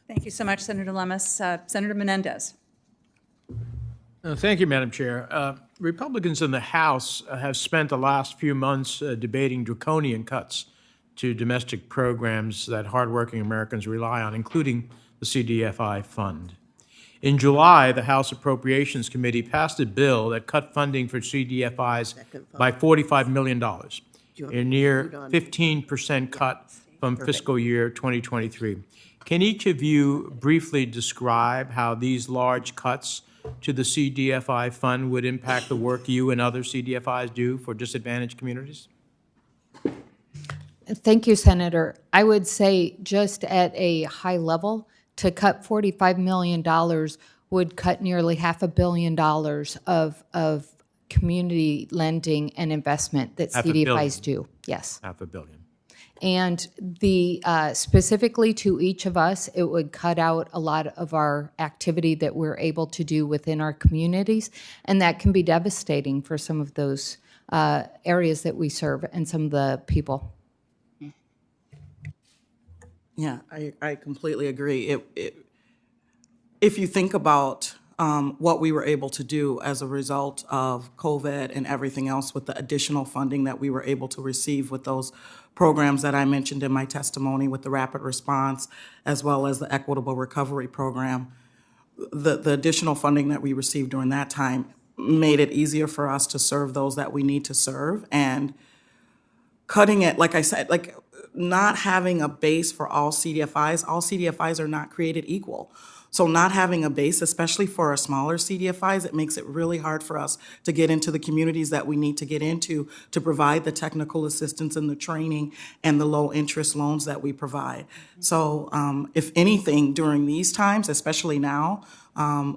Thank you so much, Senator Lummis. Senator Menendez. Thank you, Madam Chair. Republicans in the House have spent the last few months debating draconian cuts to domestic programs that hardworking Americans rely on, including the CDFI fund. In July, the House Appropriations Committee passed a bill that cut funding for CDFIs by $45 million, a near 15% cut from fiscal year 2023. Can each of you briefly describe how these large cuts to the CDFI fund would impact the work you and other CDFIs do for disadvantaged communities? Thank you, Senator. I would say just at a high level, to cut $45 million would cut nearly $500 million of community lending and investment that CDFIs do. Yes. $500 million. And the specifically to each of us, it would cut out a lot of our activity that we're able to do within our communities, and that can be devastating for some of those areas that we serve and some of the people. Yeah, I completely agree. If you think about what we were able to do as a result of COVID and everything else with the additional funding that we were able to receive with those programs that I mentioned in my testimony with the rapid response, as well as the equitable recovery program, the additional funding that we received during that time made it easier for us to serve those that we need to serve. And cutting it, like I said, like not having a base for all CDFIs are not created equal. So not having a base, especially for our smaller CDFIs, it makes it really hard for us to get into the communities that we need to get into to provide the technical assistance and the training and the low interest loans that we provide. So if anything, during these times, especially now,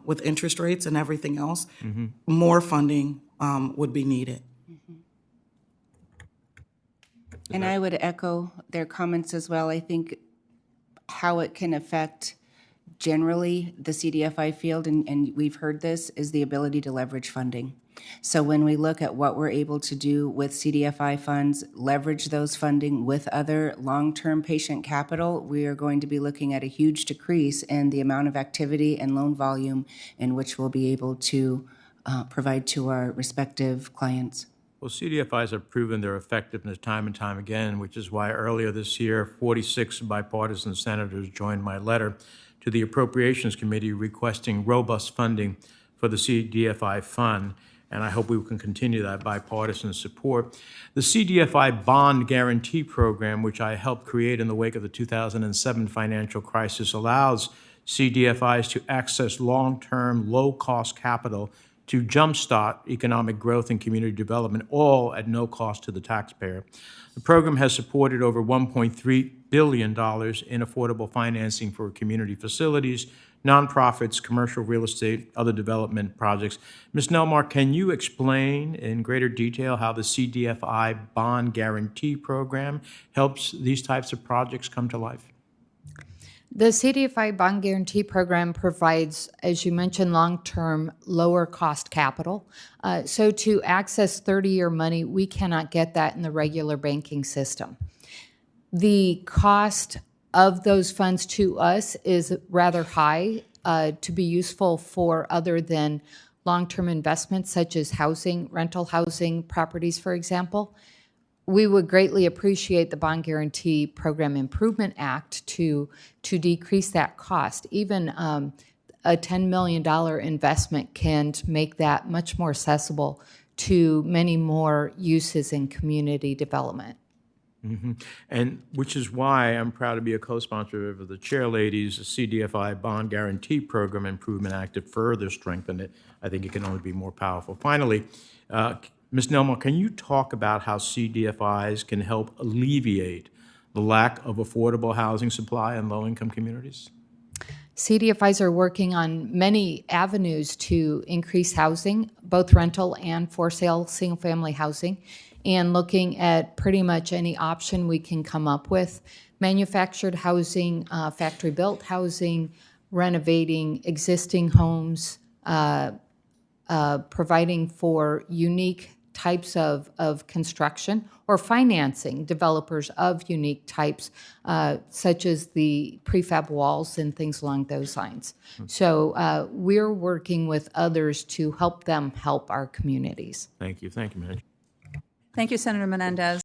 with interest rates and everything else, more funding would be needed. And I would echo their comments as well. I think how it can affect generally the CDFI field, and we've heard this, is the ability to leverage funding. So when we look at what we're able to do with CDFI funds, leverage those funding with other long-term patient capital, we are going to be looking at a huge decrease in the amount of activity and loan volume in which we'll be able to provide to our respective clients. Well, CDFIs have proven their effectiveness time and time again, which is why earlier this year, 46 bipartisan senators joined my letter to the Appropriations Committee requesting robust funding for the CDFI fund, and I hope we can continue that bipartisan support. The CDFI Bond Guarantee Program, which I helped create in the wake of the 2007 financial crisis, allows CDFIs to access long-term, low-cost capital to jumpstart economic growth and community development, all at no cost to the taxpayer. The program has supported over $1.3 billion in affordable financing for community facilities, nonprofits, commercial real estate, other development projects. Ms. Nelmar, can you explain in greater detail how the CDFI Bond Guarantee Program helps these types of projects come to life? The CDFI Bond Guarantee Program provides, as you mentioned, long-term, lower-cost capital. So to access 30-year money, we cannot get that in the regular banking system. The cost of those funds to us is rather high to be useful for other than long-term investments such as housing, rental housing, properties, for example. We would greatly appreciate the Bond Guarantee Program Improvement Act to decrease that cost. Even a $10 million investment can make that much more accessible to many more uses in community development. Mm-hmm. And which is why I'm proud to be a co-sponsor of the chairlady's CDFI Bond Guarantee Program Improvement Act to further strengthen it. I think it can only be more powerful. Finally, Ms. Nelmar, can you talk about how CDFIs can help alleviate the lack of affordable housing supply in low-income communities? CDFIs are working on many avenues to increase housing, both rental and for sale single-family housing, and looking at pretty much any option we can come up with. Manufactured housing, factory-built housing, renovating existing homes, providing for unique types of construction or financing developers of unique types, such as the prefab walls and things along those lines. So we're working with others to help them help our communities. Thank you, Manager. Thank you, Senator Menendez.